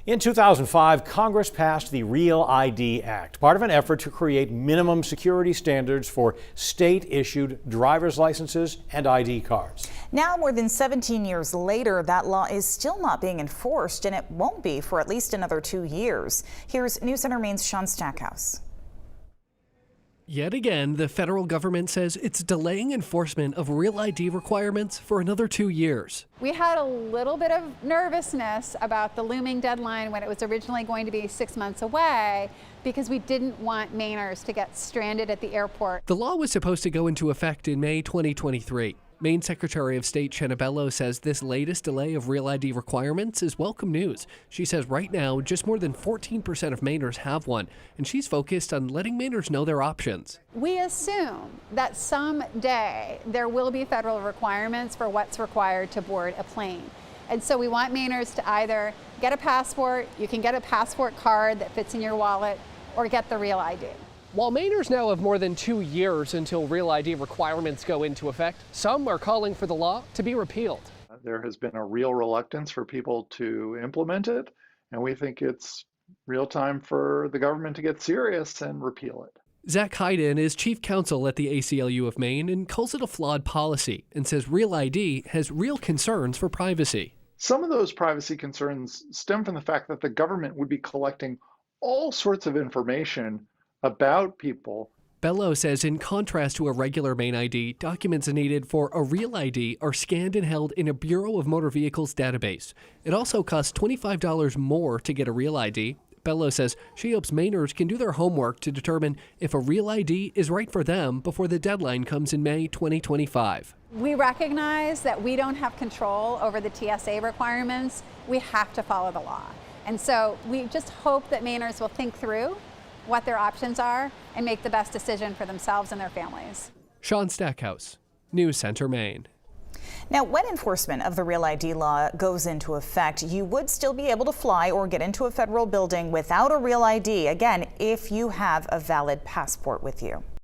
In 2005, Congress passed the Real ID Act, part of an effort to create minimum security standards for state-issued driver's licenses and ID cards. Now, more than 17 years later, that law is still not being enforced, and it won't be for at least another 2 years. Here's News Center Maine's Sean Stackhouse. Yet again, the federal government says it's delaying enforcement of Real ID requirements for another 2 years. We had a little bit of nervousness about the looming deadline when it was originally going to be 6 months away because we didn't want Mainers to get stranded at the airport. The law was supposed to go into effect in May 2023. Maine Secretary of State Chenna Bello says this latest delay of Real ID requirements is welcome news. She says right now, just more than 14% of Mainers have one, and she's focused on letting Mainers know their options. We assume that someday there will be federal requirements for what's required to board a plane. And so we want Mainers to either get a passport, you can get a passport card that fits in your wallet, or get the Real ID. While Mainers now have more than 2 years until Real ID requirements go into effect, some are calling for the law to be repealed. There has been a real reluctance for people to implement it, and we think it's real time for the government to get serious and repeal it. Zach Hayden is chief counsel at the ACLU of Maine and calls it a flawed policy and says Real ID has real concerns for privacy. Some of those privacy concerns stem from the fact that the government would be collecting all sorts of information about people. Bello says in contrast to a regular Maine ID, documents needed for a Real ID are scanned and held in a Bureau of Motor Vehicles database. It also costs $25 more to get a Real ID. Bello says she hopes Mainers can do their homework to determine if a Real ID is right for them before the deadline comes in May 2025. We recognize that we don't have control over the TSA requirements. We have to follow the law. And so we just hope that Mainers will think through what their options are and make the best decision for themselves and their families. Sean Stackhouse, News Center, Maine. Now, when enforcement of the Real ID law goes into effect, you would still be able to fly or get into a federal building without a Real ID, again, if you have a valid passport with you.